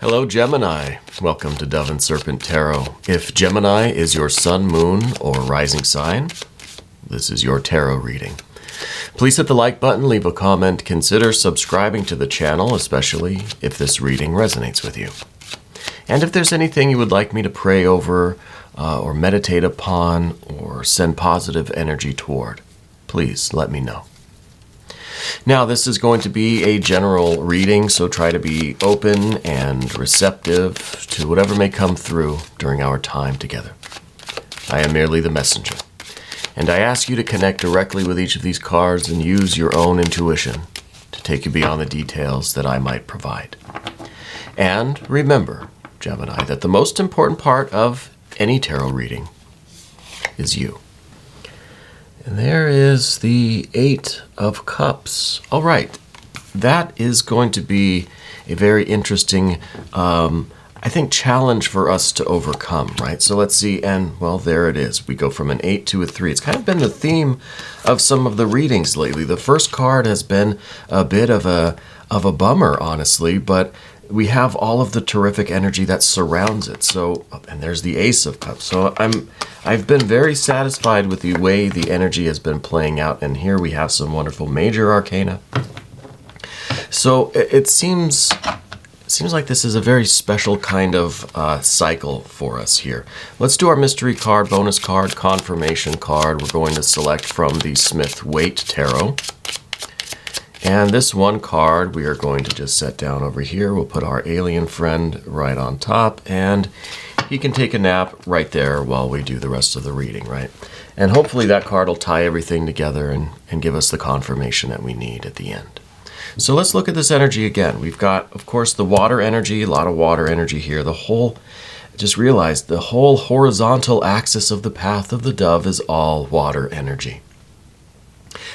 Hello, Gemini. Welcome to Dove and Serpent Tarot. If Gemini is your sun, moon, or rising sign, this is your tarot reading. Please hit the like button, leave a comment, consider subscribing to the channel, especially if this reading resonates with you. And if there's anything you would like me to pray over, or meditate upon, or send positive energy toward, please let me know. Now, this is going to be a general reading, so try to be open and receptive to whatever may come through during our time together. I am merely the messenger, and I ask you to connect directly with each of these cards and use your own intuition to take you beyond the details that I might provide. And remember, Gemini, that the most important part of any tarot reading is you. And there is the Eight of Cups. All right, that is going to be a very interesting, I think, challenge for us to overcome, right? So let's see, and well, there it is. We go from an 8 to a 3. It's kind of been the theme of some of the readings lately. The first card has been a bit of a bummer, honestly, but we have all of the terrific energy that surrounds it. So, and there's the Ace of Cups. So I've been very satisfied with the way the energy has been playing out. And here we have some wonderful major arcana. So it seems like this is a very special kind of cycle for us here. Let's do our mystery card, bonus card, confirmation card. We're going to select from the Smith-Waite Tarot. And this one card we are going to just set down over here. We'll put our alien friend right on top, and he can take a nap right there while we do the rest of the reading, right? And hopefully that card will tie everything together and give us the confirmation that we need at the end. So let's look at this energy again. We've got, of course, the water energy, a lot of water energy here. Just realize the whole horizontal axis of the path of the dove is all water energy.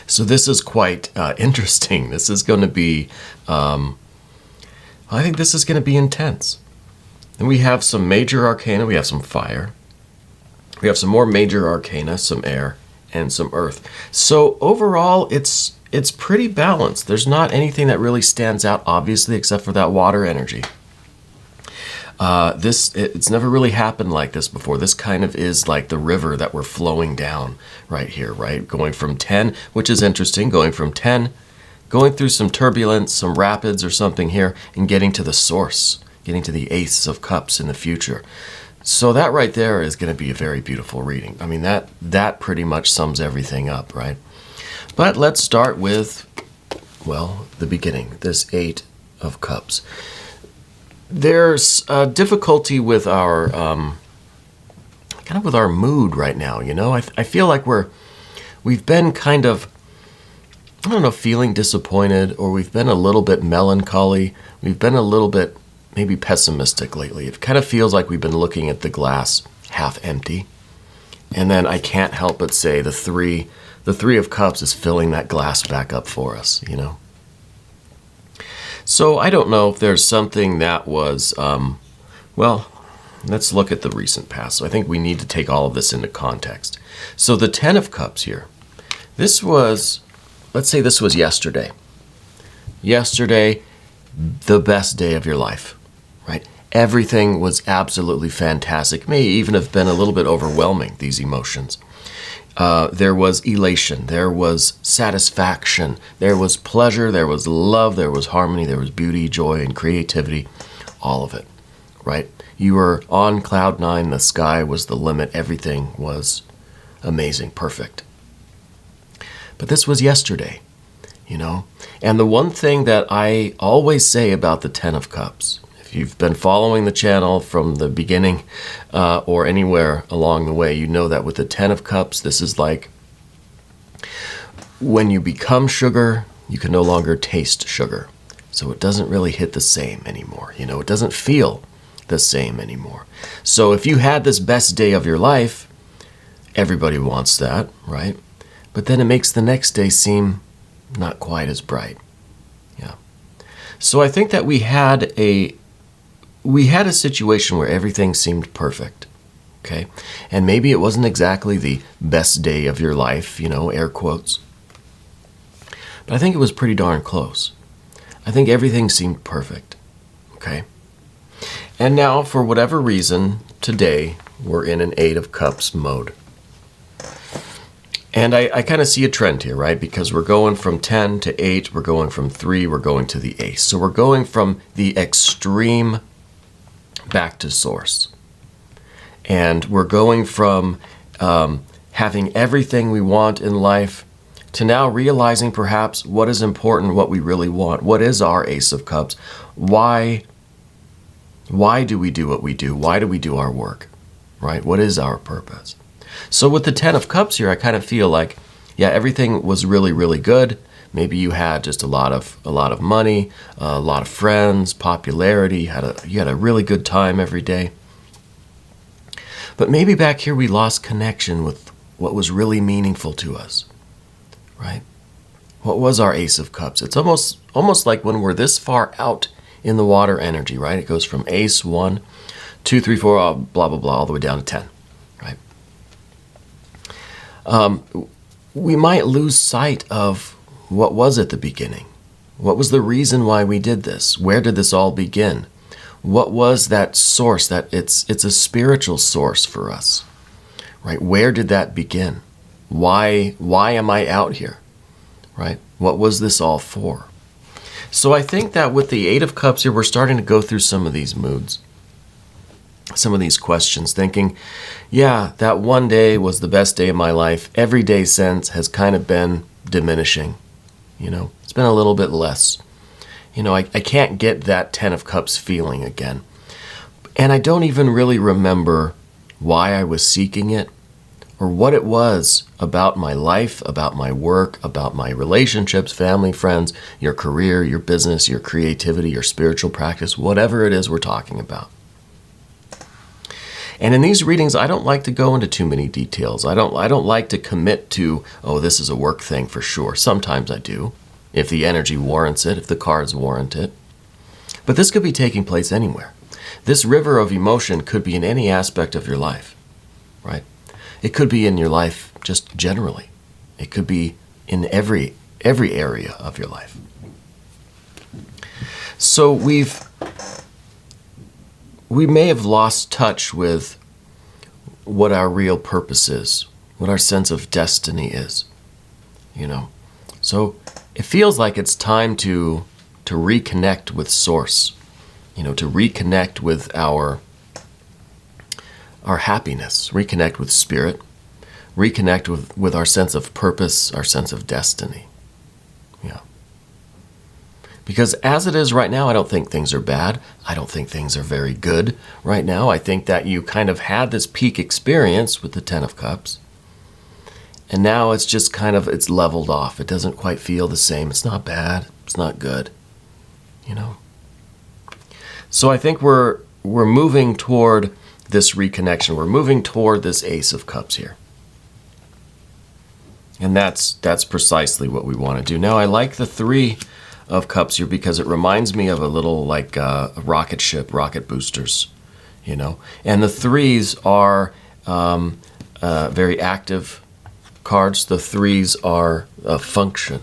So this is quite interesting. This is going to be, I think this is going to be intense. And we have some major arcana. We have some fire. We have some more major arcana, some air, and some earth. So overall, it's pretty balanced. There's not anything that really stands out, obviously, except for that water energy. It's never really happened like this before. This kind of is like the river that we're flowing down right here, right? Going from 10, which is interesting, going from 10, going through some turbulence, some rapids or something here, and getting to the source, getting to the Ace of Cups in the future. So that right there is going to be a very beautiful reading. I mean, that pretty much sums everything up, right? But let's start with, well, the beginning, this Eight of Cups. There's difficulty with our kind of with our mood right now. You know, I feel like we've been kind of, I don't know, feeling disappointed, or we've been a little bit melancholy. We've been a little bit maybe pessimistic lately. It kind of feels like we've been looking at the glass half empty, and then I can't help but say the three of Cups is filling that glass back up for us. You know. So I don't know if there's something that was, well, let's look at the recent past. So I think we need to take all of this into context. So the 10 of Cups here, this was, let's say this was yesterday. Yesterday, the best day of your life, right? Everything was absolutely fantastic. May even have been a little bit overwhelming, these emotions. There was elation, there was satisfaction, there was pleasure, there was love, there was harmony, there was beauty, joy, and creativity, all of it, right? You were on cloud nine, the sky was the limit, everything was amazing, perfect. But this was yesterday, you know? And the one thing that I always say about the 10 of Cups, if you've been following the channel from the beginning or anywhere along the way, you know that with the 10 of Cups, this is like when you become sugar, you can no longer taste sugar. So it doesn't really hit the same anymore. You know, it doesn't feel the same anymore. So if you had this best day of your life, everybody wants that, right? But then it makes the next day seem not quite as bright. Yeah. So I think that we had a situation where everything seemed perfect, okay? And maybe it wasn't exactly the best day of your life, you know, air quotes. But I think it was pretty darn close. I think everything seemed perfect, okay? And now, for whatever reason, today, we're in an Eight of Cups mode. And I kind of see a trend here, right? Because we're going from 10 to 8, we're going from 3, we're going to the Ace. So we're going from the extreme back to source. And we're going from having everything we want in life to now realizing perhaps what is important, what we really want. What is our Ace of Cups? Why do we do what we do? Why do we do our work, right? What is our purpose? So with the 10 of Cups here, I kind of feel like, yeah, everything was really, really good. Maybe you had just a lot of money, a lot of friends, popularity. You had a really good time every day. But maybe back here we lost connection with what was really meaningful to us, right? What was our Ace of Cups? It's almost like when we're this far out in the water energy, right? It goes from Ace 1, 2, 3, 4, blah, blah, blah, all the way down to 10, right? We might lose sight of what was at the beginning. What was the reason why we did this? Where did this all begin? What was that source? That it's a spiritual source for us, right? Where did that begin? Why am I out here, right? What was this all for? So I think that with the Eight of Cups here, we're starting to go through some of these moods, some of these questions, thinking, yeah, that one day was the best day of my life. Every day since has kind of been diminishing. It's been a little bit less. I can't get that 10 of Cups feeling again. And I don't even really remember why I was seeking it or what it was about my life, about my work, about my relationships, family, friends, your career, your business, your creativity, your spiritual practice, whatever it is we're talking about. And in these readings, I don't like to go into too many details. I don't like to commit to, oh, this is a work thing for sure. Sometimes I do, if the energy warrants it, if the cards warrant it. But this could be taking place anywhere. This river of emotion could be in any aspect of your life, right? It could be in your life just generally. It could be in every area of your life. So we may have lost touch with what our real purpose is, what our sense of destiny is, So it feels like it's time to reconnect with Source, to reconnect with our happiness, reconnect with Spirit, reconnect with our sense of purpose, our sense of destiny. Yeah. Because as it is right now, I don't think things are bad. I don't think things are very good right now. I think that you kind of had this peak experience with the 10 of Cups. And now it's just it's leveled off. It doesn't quite feel the same. It's not bad. It's not good. So I think we're moving toward this reconnection. We're moving toward this Ace of Cups here. And that's precisely what we want to do. Now, I like the 3 of Cups here because it reminds me of a little like a rocket ship, rocket boosters, And the 3s are very active cards. The 3s are a function,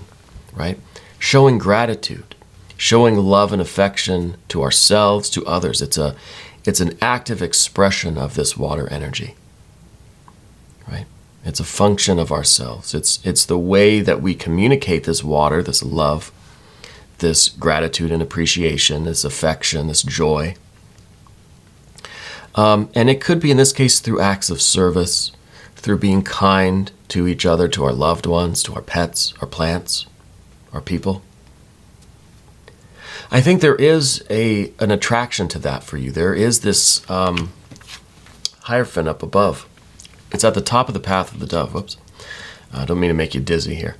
right? Showing gratitude, showing love and affection to ourselves, to others. It's an active expression of this water energy, right? It's a function of ourselves. It's the way that we communicate this water, this love, this gratitude and appreciation, this affection, this joy. And it could be, in this case, through acts of service, through being kind to each other, to our loved ones, to our pets, our plants, our people. I think there is an attraction to that for you. There is this Hierophant up above. It's at the top of the path of the dove. Whoops. I don't mean to make you dizzy here.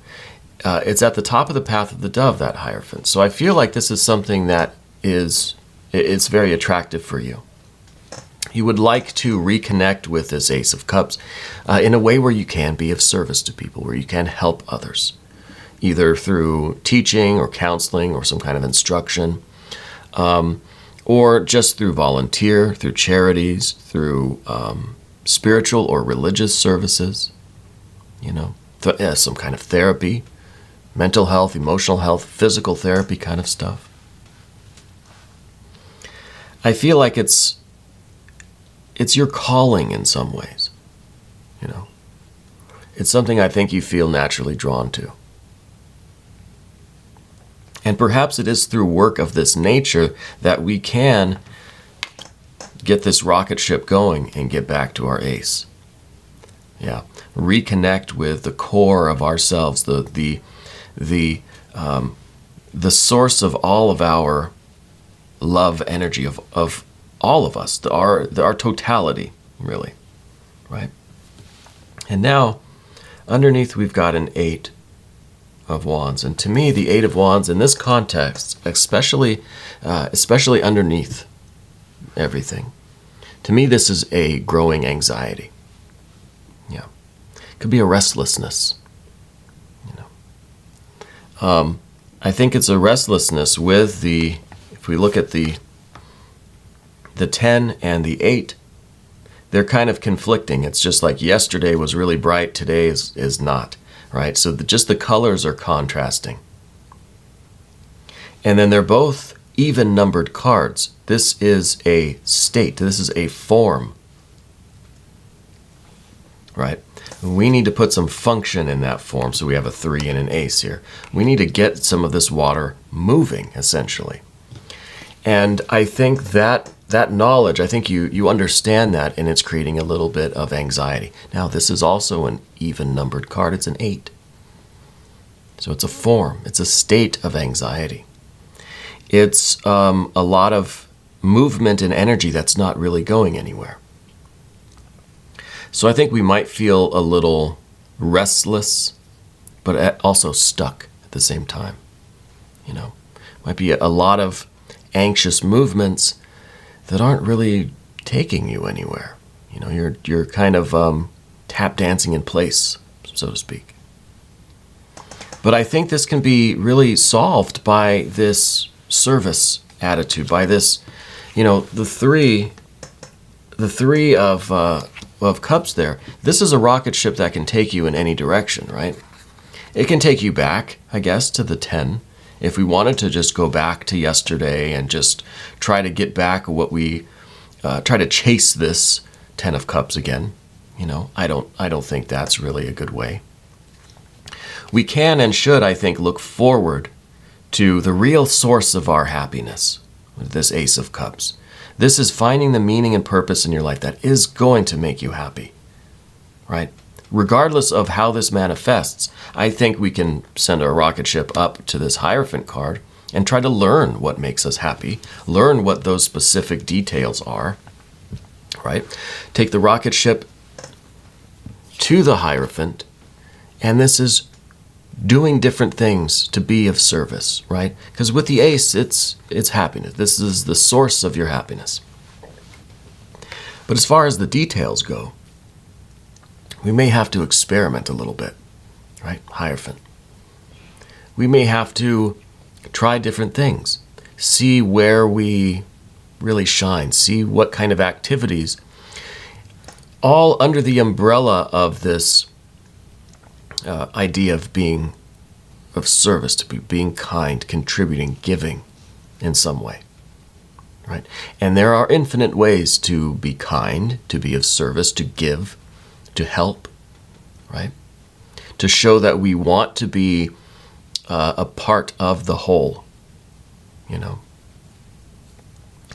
It's at the top of the path of the dove, that Hierophant. So I feel like this is something that it's very attractive for you. You would like to reconnect with this Ace of Cups in a way where you can be of service to people, where you can help others, either through teaching or counseling or some kind of instruction, or just through volunteer, through charities, through spiritual or religious services, some kind of therapy, mental health, emotional health, physical therapy kind of stuff. I feel like it's your calling in some ways, you know. It's something I think you feel naturally drawn to. And perhaps it is through work of this nature that we can get this rocket ship going and get back to our ace. Yeah, reconnect with the core of ourselves, the source of all of our love energy of all of us, our totality, really, right? And now, underneath we've got an 8 of Wands, and to me, the 8 of Wands in this context, especially underneath everything, to me, this is a growing anxiety. Yeah, it could be a restlessness. You know, I think it's a restlessness with the. If we look at the 10 and the 8, they're kind of conflicting. It's just like yesterday was really bright, today is not, right? So just the colors are contrasting. And then they're both even numbered cards. This is a state. This is a form, right? We need to put some function in that form. So we have a 3 and an ace here. We need to get some of this water moving, essentially. And I think that knowledge, I think you understand that, and it's creating a little bit of anxiety. Now, this is also an even numbered card. It's an 8. So it's a form. It's a state of anxiety. It's a lot of movement and energy that's not really going anywhere. So I think we might feel a little restless, but also stuck at the same time. You know, might be a lot of anxious movements that aren't really taking you anywhere. You know, you're kind of tap dancing in place, so to speak. But I think this can be really solved by this service attitude, by this, you know, the three of cups there. This is a rocket ship that can take you in any direction, right? It can take you back, I guess, to the 10. If we wanted to just go back to yesterday and just try to get back what we try to chase this 10 of cups again, you know, I don't think that's really a good way. We can and should, I think, look forward to the real source of our happiness with this ace of cups. This is finding the meaning and purpose in your life that is going to make you happy, right? Regardless of how this manifests, I think we can send our rocket ship up to this Hierophant card and try to learn what makes us happy, learn what those specific details are, right? Take the rocket ship to the Hierophant, and this is doing different things to be of service, right? Because with the ace, it's happiness. This is the source of your happiness. But as far as the details go, we may have to experiment a little bit, right? Hierophant. We may have to try different things, see where we really shine, see what kind of activities, all under the umbrella of this idea of being of service, to being kind, contributing, giving in some way, right? And there are infinite ways to be kind, to be of service, to give, to help, right? To show that we want to be a part of the whole, you know,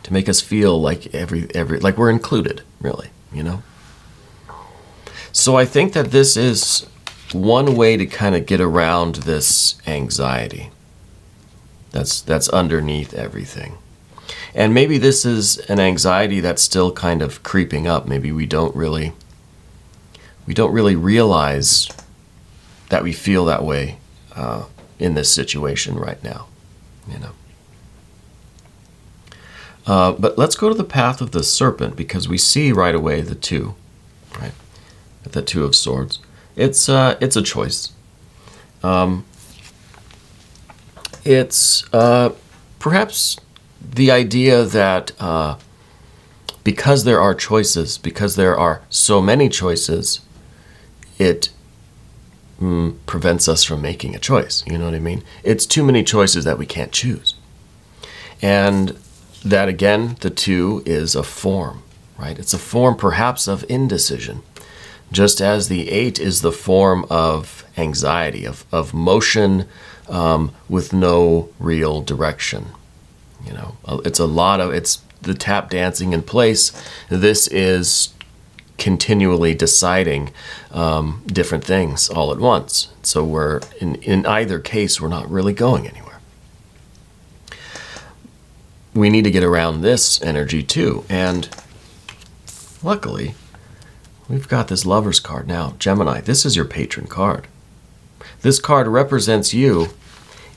to make us feel like like we're included, really, you know. So I think that this is one way to kind of get around this anxiety that's underneath everything. And maybe this is an anxiety that's still kind of creeping up. Maybe we don't really realize that we feel that way in this situation right now, you know. But let's go to the path of the serpent, because we see right away the 2, right? The 2 of swords. It's a choice. It's perhaps the idea that because there are choices, because there are so many choices, it prevents us from making a choice. You know what I mean? It's too many choices that we can't choose. And that again, the 2 is a form, right? It's a form perhaps of indecision, just as the 8 is the form of anxiety, of motion with no real direction. You know, it's the tap dancing in place. This is continually deciding different things all at once. So we're in either case, we're not really going anywhere. We need to get around this energy too. And luckily, we've got this Lover's card. Now, Gemini, this is your patron card. This card represents you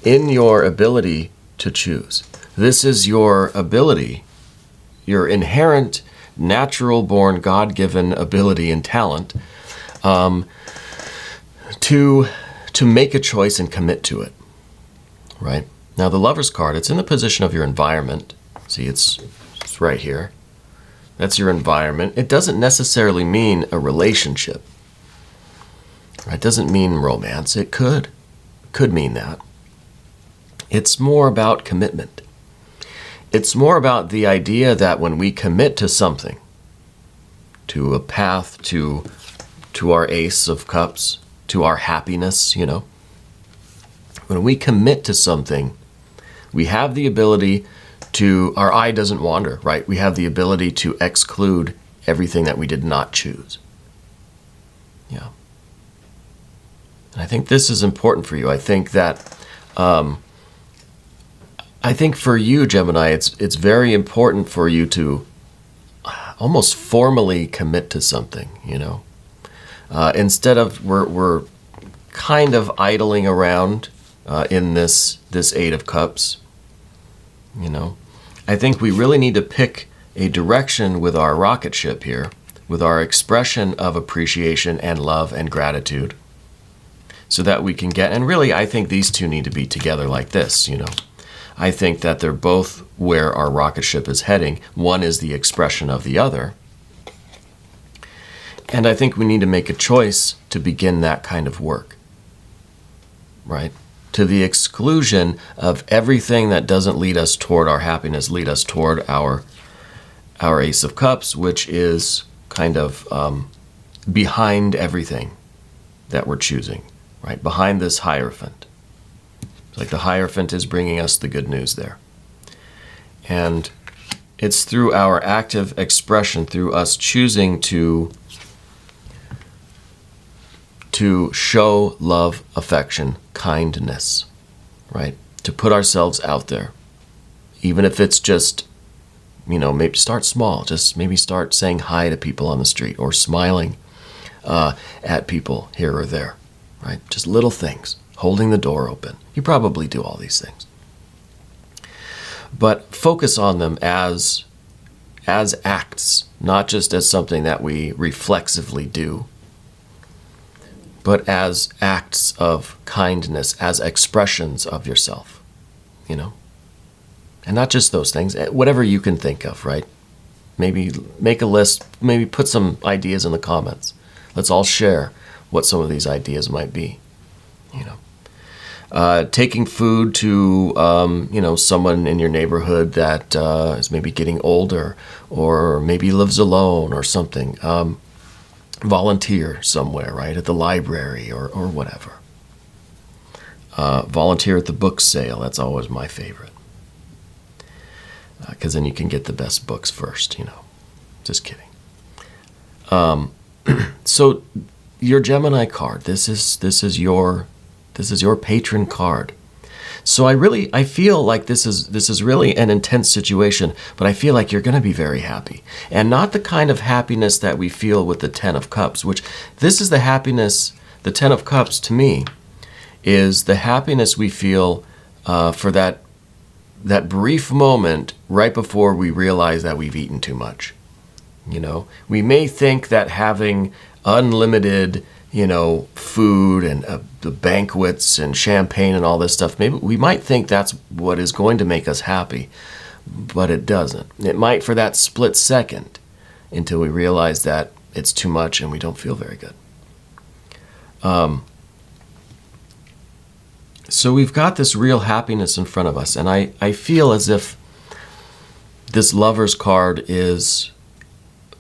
in your ability to choose. This is your ability, your inherent, natural-born, God-given ability and talent to make a choice and commit to it, right? Now, the Lover's card, it's in the position of your environment. See, it's right here. That's your environment. It doesn't necessarily mean a relationship. Right? It doesn't mean romance. It could mean that. It's more about commitment. It's more about the idea that when we commit to something, to a path, to our Ace of Cups, to our happiness, you know, when we commit to something, we have the ability to, our eye doesn't wander, right? We have the ability to exclude everything that we did not choose. Yeah. And I think this is important for you. I think that, I think for you, Gemini, it's very important for you to almost formally commit to something, you know. Instead of, we're kind of idling around in this 8 of Cups, you know. I think we really need to pick a direction with our rocket ship here, with our expression of appreciation and love and gratitude, so that we can get, and really I think these two need to be together like this, you know. I think that they're both where our rocket ship is heading. One is the expression of the other. And I think we need to make a choice to begin that kind of work, right? To the exclusion of everything that doesn't lead us toward our happiness, lead us toward our Ace of Cups, which is kind of behind everything that we're choosing, right? Behind this Hierophant. It's like the Hierophant is bringing us the good news there. And it's through our active expression, through us choosing to show love, affection, kindness, right? To put ourselves out there. Even if it's just, you know, maybe start small. Just maybe start saying hi to people on the street or smiling at people here or there, right? Just little things. Holding the door open. You probably do all these things. But focus on them as acts, not just as something that we reflexively do, but as acts of kindness, as expressions of yourself, you know? And not just those things, whatever you can think of, right? Maybe make a list, maybe put some ideas in the comments. Let's all share what some of these ideas might be, you know? Taking food to, you know, someone in your neighborhood that is maybe getting older or maybe lives alone or something. Volunteer somewhere, right? At the library or whatever. Volunteer at the book sale. That's always my favorite. Because then you can get the best books first, you know. Just kidding. So your Gemini card, this is your patron card. So I feel like this is really an intense situation, but I feel like you're going to be very happy. And not the kind of happiness that we feel with the 10 of Cups, which this is the happiness, the 10 of Cups to me is the happiness we feel for that brief moment right before we realize that we've eaten too much. You know, we may think that having unlimited, you know, food and the banquets and champagne and all this stuff, maybe we might think that's what is going to make us happy, but it doesn't. It might for that split second until we realize that it's too much and we don't feel very good. So we've got this real happiness in front of us, and I feel as if this Lover's card is,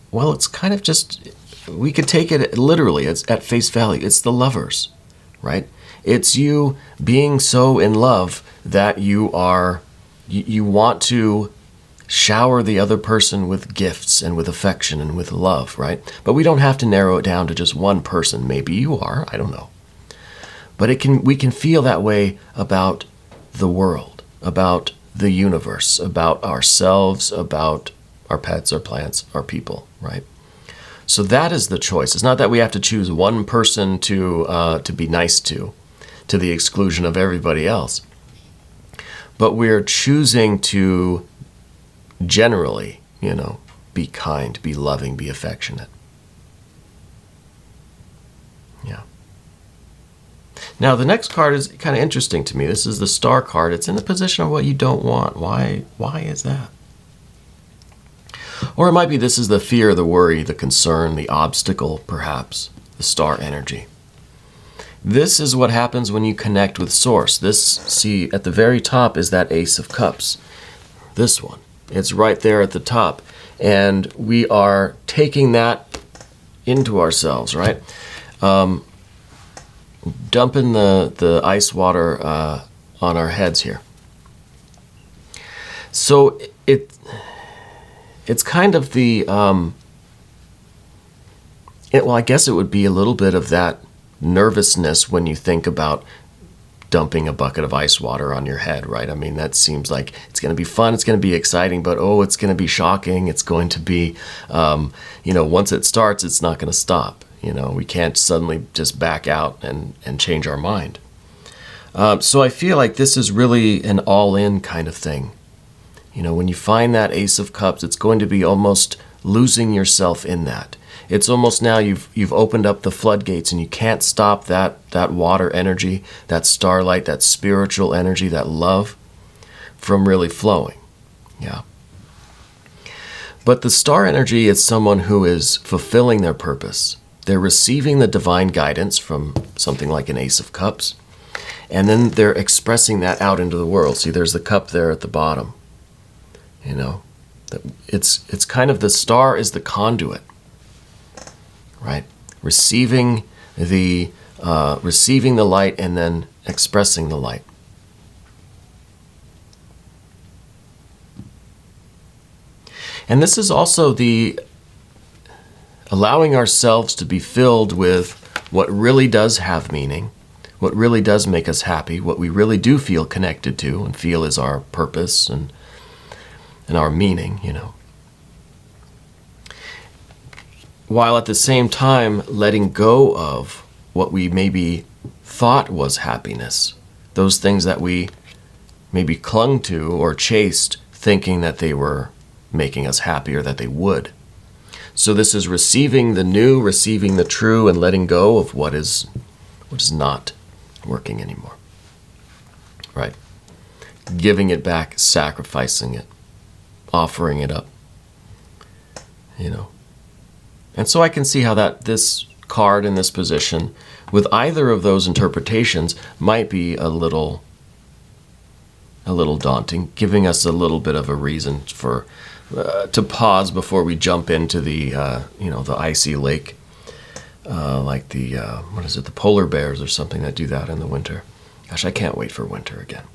well, it's kind of just, we could take it literally, it's at face value. It's the lovers, right? It's you being so in love that you want to shower the other person with gifts and with affection and with love, right? But we don't have to narrow it down to just one person. Maybe you are, I don't know. But we can feel that way about the world, about the universe, about ourselves, about our pets, our plants, our people, right? So that is the choice. It's not that we have to choose one person to be nice to the exclusion of everybody else. But we're choosing to generally, be kind, be loving, be affectionate. Yeah. Now, the next card is kind of interesting to me. This is the Star card. It's in the position of what you don't want. Why is that? Or it might be this is the fear, the worry, the concern, the obstacle, perhaps, the Star energy. This is what happens when you connect with Source. This, see, at the very top is that Ace of Cups. This one. It's right there at the top. And we are taking that into ourselves, right? Dumping the ice water on our heads here. So it's kind of the, well, I guess it would be a little bit of that nervousness when you think about dumping a bucket of ice water on your head, right? I mean, that seems like it's going to be fun, it's going to be exciting, but it's going to be shocking. It's going to be, once it starts, it's not going to stop. We can't suddenly just back out and change our mind. So I feel like this is really an all-in kind of thing. When you find that Ace of Cups, it's going to be almost losing yourself in that. It's almost now you've opened up the floodgates and you can't stop that water energy, that starlight, that spiritual energy, that love from really flowing. Yeah. But the Star energy is someone who is fulfilling their purpose. They're receiving the divine guidance from something like an Ace of Cups, and then they're expressing that out into the world. See, there's the cup there at the bottom. It's kind of the Star is the conduit, right? Receiving the light and then expressing the light. And this is also the allowing ourselves to be filled with what really does have meaning, what really does make us happy, what we really do feel connected to and feel is our purpose and our meaning, While at the same time letting go of what we maybe thought was happiness, those things that we maybe clung to or chased thinking that they were making us happy or that they would. So this is receiving the new, receiving the true, and letting go of what is not working anymore. Right? Giving it back, sacrificing it, offering it up. And so I can see how this card in this position, with either of those interpretations, might be a little daunting, giving us a little bit of a reason for to pause before we jump into the the icy lake, like the the polar bears or something that do that in the winter. Gosh, I can't wait for winter again.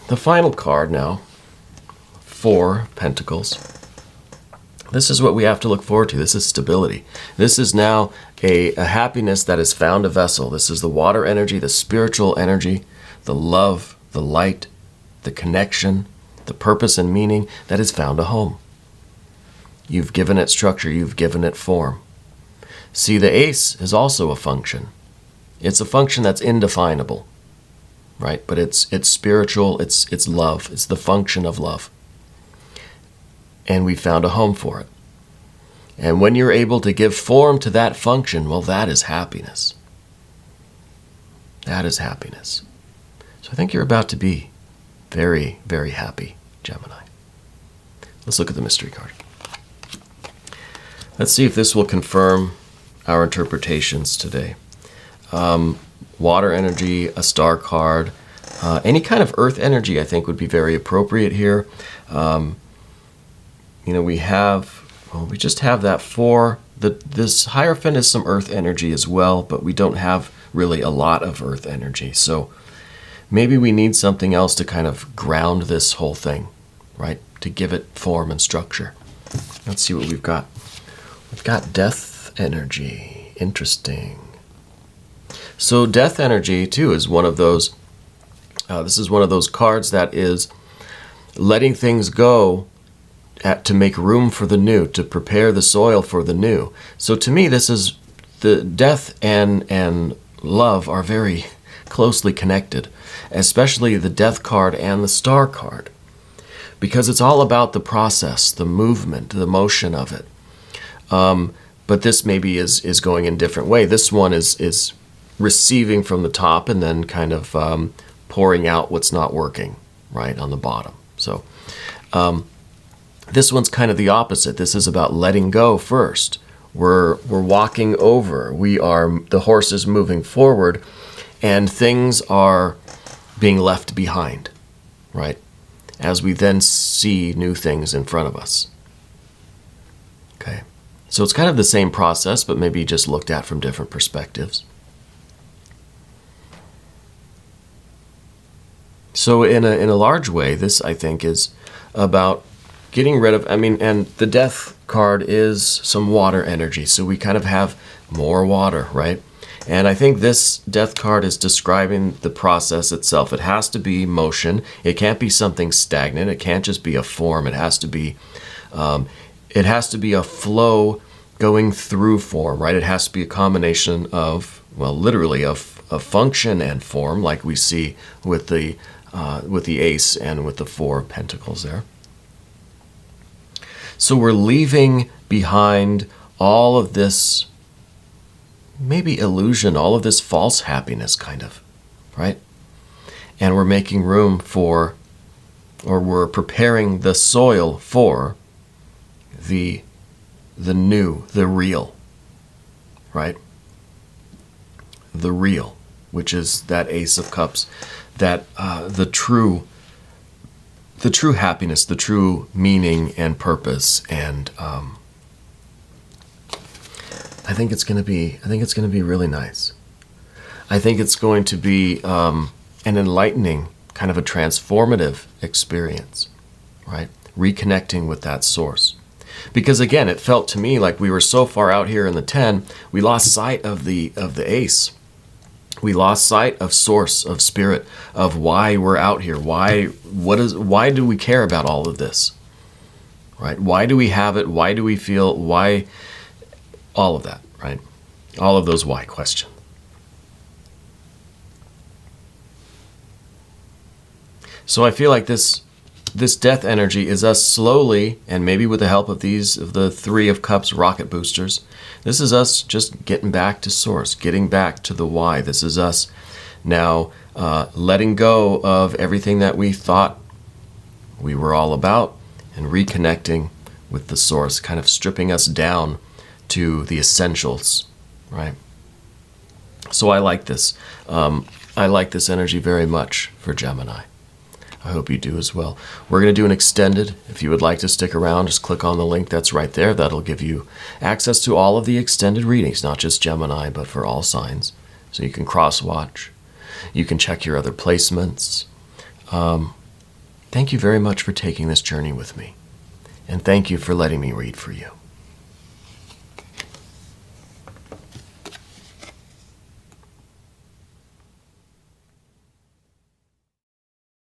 The final card now, 4 Pentacles. This is what we have to look forward to. This is stability. This is now a happiness that has found a vessel. This is the water energy, the spiritual energy, the love, the light, the connection, the purpose and meaning that has found a home. You've given it structure. You've given it form. See, the ace is also a function. It's a function that's indefinable, right? But it's spiritual. It's love. It's the function of love. And we found a home for it. And when you're able to give form to that function, well, that is happiness. That is happiness. So I think you're about to be very, very happy, Gemini. Let's look at the mystery card. Let's see if this will confirm our interpretations today. Water energy, a star card, Any kind of earth energy, I think, would be very appropriate here. We just have that 4. This Hierophant is some earth energy as well, but we don't have really a lot of earth energy. So maybe we need something else to kind of ground this whole thing, right? To give it form and structure. Let's see what we've got. We've got death energy. Interesting. So death energy, too, is one of those, this is one of those cards that is letting things go to make room for the new, to prepare the soil for the new. So to me, this is the death and love are very closely connected, especially the death card and the star card, because it's all about the process, the movement, the motion of it. But this maybe is going in a different way. This one is receiving from the top and then kind of pouring out what's not working, right, on the bottom. So this one's kind of the opposite. This is about letting go first. We're walking over. The horse is moving forward, and things are being left behind, right? As we then see new things in front of us. Okay. So it's kind of the same process, but maybe just looked at from different perspectives. So in a large way, this, I think, is about getting rid of, and the death card is some water energy. So we kind of have more water, right? And I think this death card is describing the process itself. It has to be motion. It can't be something stagnant. It can't just be a form. It has to be a flow going through form, right? It has to be a combination of, well, literally of function and form, like we see with the ace and with the 4 of pentacles there. So we're leaving behind all of this maybe illusion, all of this false happiness, kind of, right? And we're making room for, or we're preparing the soil for the new, the real, right? The real, which is that Ace of Cups, that the true happiness, the true meaning and purpose, and I think it's going to be really nice. I think it's going to be an enlightening, kind of a transformative experience, right? Reconnecting with that source. Because again, it felt to me like we were so far out here in the 10, we lost sight of the ace. We lost sight of source, of spirit, of why we're out here. Why do we care about all of this? Right? Why do we have it? Why do we feel? Why? All of that, right? All of those why questions. So I feel like this death energy is us slowly, and maybe with the help of the 3 of Cups rocket boosters, this is us just getting back to source, getting back to the why. This is us now letting go of everything that we thought we were all about and reconnecting with the source, kind of stripping us down to the essentials, right? So I like this. I like this energy very much for Gemini. I hope you do as well. We're going to do an extended. If you would like to stick around, just click on the link that's right there. That'll give you access to all of the extended readings, not just Gemini, but for all signs. So you can cross-watch. You can check your other placements. Thank you very much for taking this journey with me. And thank you for letting me read for you.